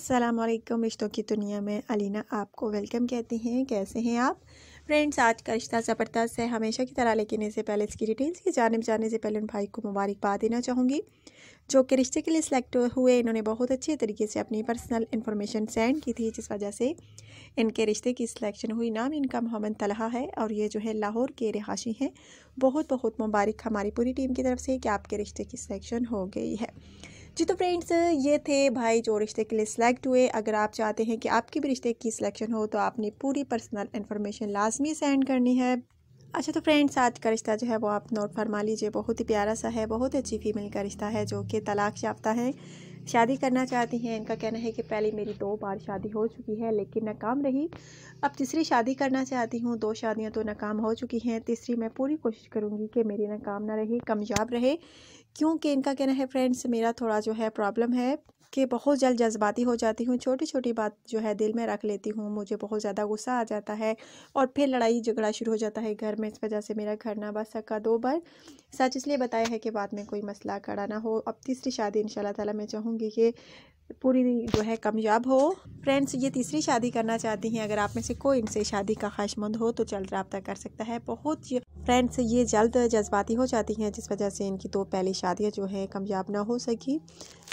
अस्सलामुअलैकुम। रिश्तों की दुनिया में अलीना आपको वेलकम कहती हैं। कैसे हैं आप फ्रेंड्स? आज का रिश्ता ज़बरदस्त है हमेशा की तरह, लेकिन इससे पहले इसकी डिटेल्स की जानिब जाने से पहले उन भाई को मुबारकबाद देना चाहूँगी जो कि रिश्ते के लिए सिलेक्ट हुए। इन्होंने बहुत अच्छे तरीके से अपनी पर्सनल इन्फॉर्मेशन सेंड की थी, जिस वजह से इनके रिश्ते की सिलेक्शन हुई। नाम इनका मोहम्मद तलहा है और ये जो है लाहौर के रिहाशी हैं। बहुत बहुत मुबारक हमारी पूरी टीम की तरफ से कि आपके रिश्ते की सिलेक्शन हो गई है जी। तो फ्रेंड्स, ये थे भाई जो रिश्ते के लिए सिलेक्ट हुए। अगर आप चाहते हैं कि आपके भी रिश्ते की सिलेक्शन हो तो आपने पूरी पर्सनल इन्फॉर्मेशन लाजमी सेंड करनी है। अच्छा, तो फ्रेंड्स, आज का रिश्ता जो है वो आप नोट फरमा लीजिए। बहुत ही प्यारा सा है, बहुत अच्छी फीमेल का रिश्ता है जो कि तलाक याफ्ता है, शादी करना चाहती हैं। इनका कहना है कि पहले मेरी 2 बार शादी हो चुकी है लेकिन नाकाम रही, अब तीसरी शादी करना चाहती हूँ। 2 शादियाँ तो नाकाम हो चुकी हैं, तीसरी मैं पूरी कोशिश करूँगी कि मेरी नाकाम ना रहे, कामयाब रहे। क्योंकि इनका कहना है फ्रेंड्स, मेरा थोड़ा जो है प्रॉब्लम है कि बहुत जल्द जज्बाती हो जाती हूँ, छोटी छोटी बात जो है दिल में रख लेती हूँ, मुझे बहुत ज़्यादा गुस्सा आ जाता है और फिर लड़ाई झगड़ा शुरू हो जाता है घर में। इस वजह से मेरा घर ना बस सका 2 बार। सच इसलिए बताया है कि बाद में कोई मसला खड़ा ना हो। अब तीसरी शादी इंशाल्लाह ताला मैं चाहूँगी कि पूरी जो है कामयाब हो। फ्रेंड्स, ये तीसरी शादी करना चाहती हैं। अगर आप में से कोई इनसे शादी का ख्वाहिशमंद हो तो जल्द रब्ता कर सकता है। फ्रेंड्स, ये जल्द जज्बाती हो जाती हैं, जिस वजह से इनकी 2 पहली शादियां जो हैं कामयाब ना हो सकी।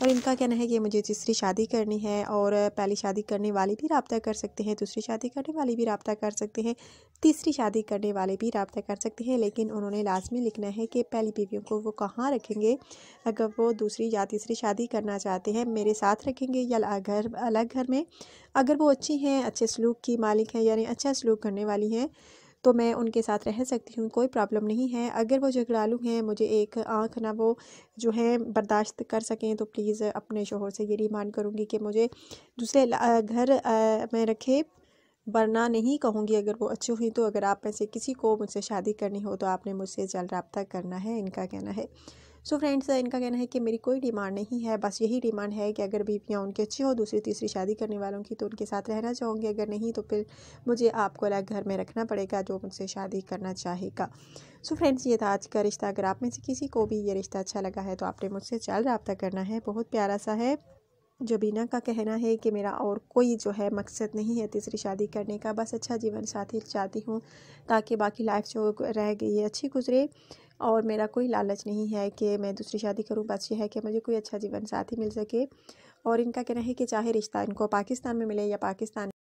और इनका कहना है कि मुझे तीसरी शादी करनी है और पहली शादी करने वाले भी रब्ता कर सकते हैं, दूसरी शादी करने वाले भी रब्ता कर सकते हैं, तीसरी शादी करने वाले भी रब्ता कर सकते हैं। लेकिन उन्होंने लाजमी लिखना है कि पहली बीवियों को वो कहाँ रखेंगे। अगर वो दूसरी या तीसरी शादी करना चाहते हैं, मेरे साथ रखेंगे या अलग घर में। अगर वो अच्छी हैं, अच्छे सलूक की मालिक हैं, यानी अच्छा सलूक करने वाली हैं, तो मैं उनके साथ रह सकती हूँ, कोई प्रॉब्लम नहीं है। अगर वो झगड़ालू हैं, मुझे एक आँख ना वो जो है बर्दाश्त कर सकें, तो प्लीज़ अपने शोहर से ये डिमांड करूँगी कि मुझे दूसरे घर में रखे, वरना नहीं कहूँगी अगर वो अच्छी हुई तो। अगर आप में से किसी को मुझसे शादी करनी हो तो आपने मुझसे जल्द रब्ता करना है, इनका कहना है। सो फ्रेंड्स, इनका कहना है कि मेरी कोई डिमांड नहीं है, बस यही डिमांड है कि अगर बीवियाँ उनकी अच्छी हो दूसरी तीसरी शादी करने वालों की, तो उनके साथ रहना चाहूँगी। अगर नहीं तो फिर मुझे आपको अलग घर में रखना पड़ेगा जो मुझसे शादी करना चाहेगा। सो फ्रेंड्स, ये था आज का रिश्ता। अगर आप में से किसी को भी ये रिश्ता अच्छा लगा है तो आपने मुझसे जल्द रब्ता करना है। बहुत प्यारा सा है। जबीना का कहना है कि मेरा और कोई जो है मकसद नहीं है तीसरी शादी करने का, बस अच्छा जीवन साथी चाहती हूँ ताकि बाकी लाइफ जो रह गई है अच्छी गुजरे। और मेरा कोई लालच नहीं है कि मैं दूसरी शादी करूँ, बस ये है कि मुझे कोई अच्छा जीवन साथी मिल सके। और इनका कहना है कि चाहे रिश्ता इनको पाकिस्तान में मिले या पाकिस्तान